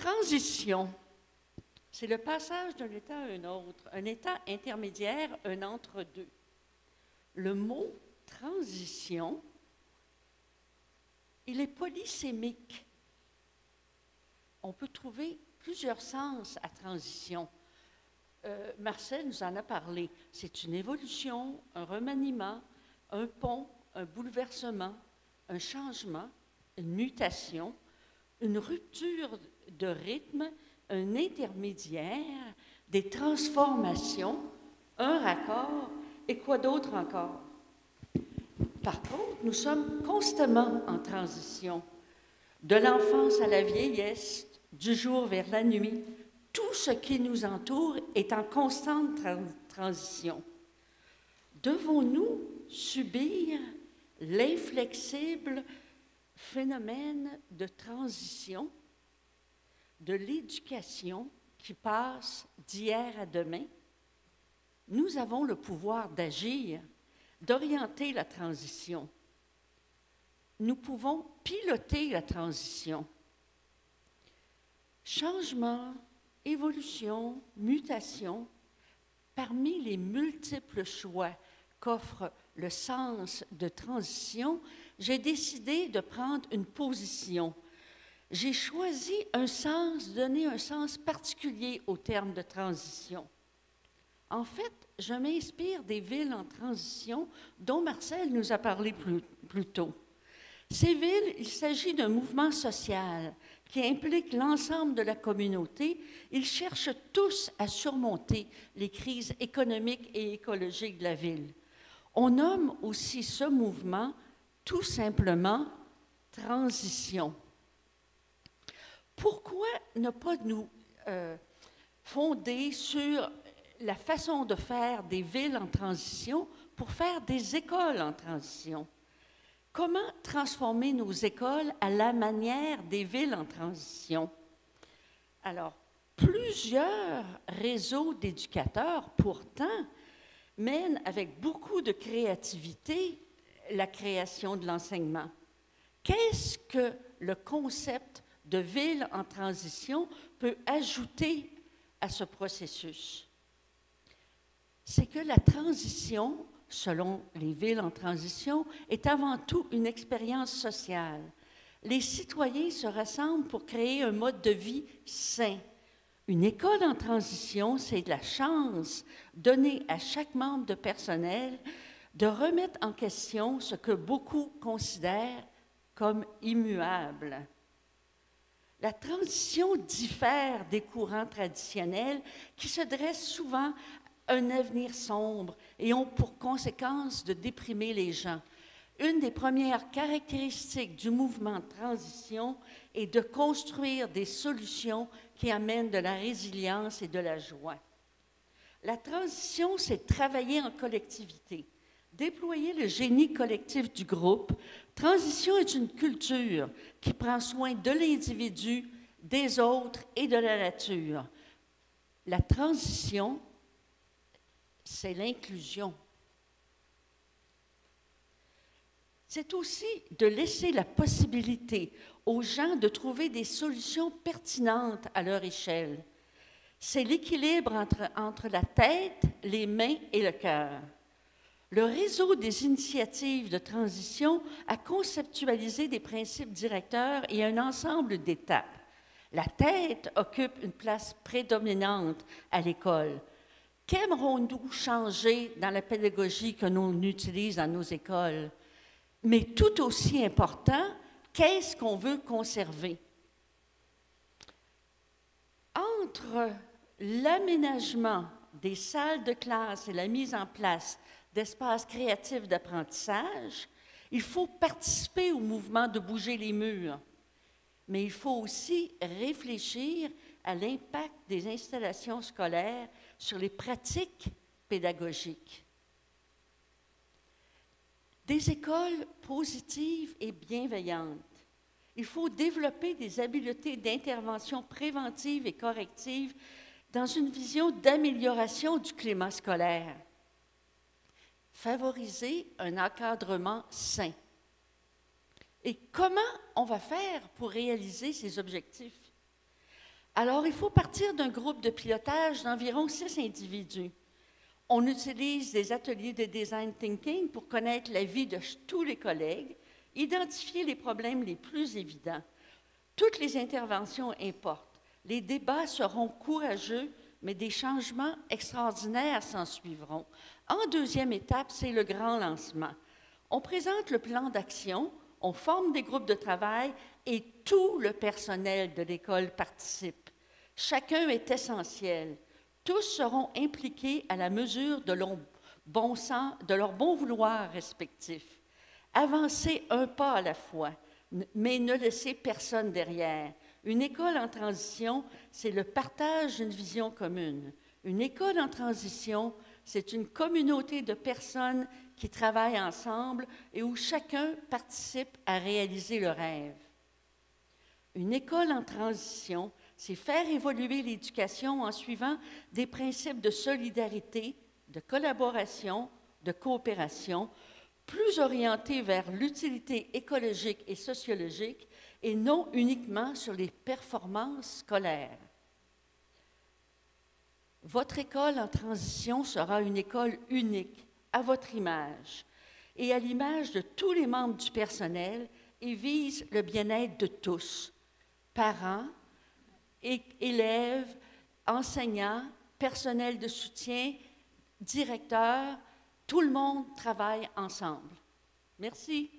Transition, c'est le passage d'un état à un autre, un état intermédiaire, un entre-deux. Le mot transition, il est polysémique. On peut trouver plusieurs sens à transition. Marcel nous en a parlé. C'est une évolution, un remaniement, un pont, un bouleversement, un changement, une mutation, une rupture de rythme, un intermédiaire, des transformations, un raccord et quoi d'autre encore. Par contre, nous sommes constamment en transition, de l'enfance à la vieillesse, du jour vers la nuit. Tout ce qui nous entoure est en constante transition. Devons-nous subir l'inflexible phénomène de transition de l'éducation qui passe d'hier à demain? Nous avons le pouvoir d'agir, d'orienter la transition. Nous pouvons piloter la transition. Changement, évolution, mutation, parmi les multiples choix qu'offre le sens de transition, j'ai décidé de prendre une position. J'ai choisi donner un sens particulier au terme de transition. En fait, je m'inspire des villes en transition dont Marcel nous a parlé plus tôt. Ces villes, il s'agit d'un mouvement social qui implique l'ensemble de la communauté. Ils cherchent tous à surmonter les crises économiques et écologiques de la ville. On nomme aussi ce mouvement tout simplement transition. Pourquoi ne pas nous fonder sur la façon de faire des villes en transition pour faire des écoles en transition? Comment transformer nos écoles à la manière des villes en transition? Alors, plusieurs réseaux d'éducateurs, pourtant, mènent avec beaucoup de créativité la création de l'enseignement. Qu'est-ce que le concept de ville en transition peut ajouter à ce processus? C'est que la transition, selon les villes en transition, est avant tout une expérience sociale. Les citoyens se rassemblent pour créer un mode de vie sain. Une école en transition, c'est la chance donnée à chaque membre de personnel de remettre en question ce que beaucoup considèrent comme immuable. La transition diffère des courants traditionnels qui se dressent souvent un avenir sombre et ont pour conséquence de déprimer les gens. Une des premières caractéristiques du mouvement de transition est de construire des solutions qui amènent de la résilience et de la joie. La transition, c'est travailler en collectivité, déployer le génie collectif du groupe. Transition est une culture qui prend soin de l'individu, des autres et de la nature. La transition, c'est l'inclusion. C'est aussi de laisser la possibilité aux gens de trouver des solutions pertinentes à leur échelle. C'est l'équilibre entre la tête, les mains et le cœur. Le réseau des initiatives de transition a conceptualisé des principes directeurs et un ensemble d'étapes. La tête occupe une place prédominante à l'école. Qu'aimerons-nous changer dans la pédagogie que l'on utilise dans nos écoles? Mais tout aussi important, qu'est-ce qu'on veut conserver? Entre l'aménagement des salles de classe et la mise en place d'espaces créatifs d'apprentissage, il faut participer au mouvement de bouger les murs. Mais il faut aussi réfléchir à l'impact des installations scolaires sur les pratiques pédagogiques. Des écoles positives et bienveillantes. Il faut développer des habiletés d'intervention préventive et corrective dans une vision d'amélioration du climat scolaire. Favoriser un encadrement sain. Et comment on va faire pour réaliser ces objectifs? Alors, il faut partir d'un groupe de pilotage d'environ 6 individus. On utilise des ateliers de design thinking pour connaître la vie de tous les collègues, identifier les problèmes les plus évidents. Toutes les interventions importent. Les débats seront courageux, mais des changements extraordinaires s'en suivront. En deuxième étape, c'est le grand lancement. On présente le plan d'action, on forme des groupes de travail et tout le personnel de l'école participe. Chacun est essentiel. Tous seront impliqués à la mesure de leur bon sens, de leur bon vouloir respectif. Avancez un pas à la fois, mais ne laissez personne derrière. Une école en transition, c'est le partage d'une vision commune. Une école en transition, c'est une communauté de personnes qui travaillent ensemble et où chacun participe à réaliser le rêve. Une école en transition, c'est faire évoluer l'éducation en suivant des principes de solidarité, de collaboration, de coopération, plus orientés vers l'utilité écologique et sociologique et non uniquement sur les performances scolaires. Votre école en transition sera une école unique, à votre image, et à l'image de tous les membres du personnel et vise le bien-être de tous, parents, élèves, enseignants, personnel de soutien, directeurs, tout le monde travaille ensemble. Merci.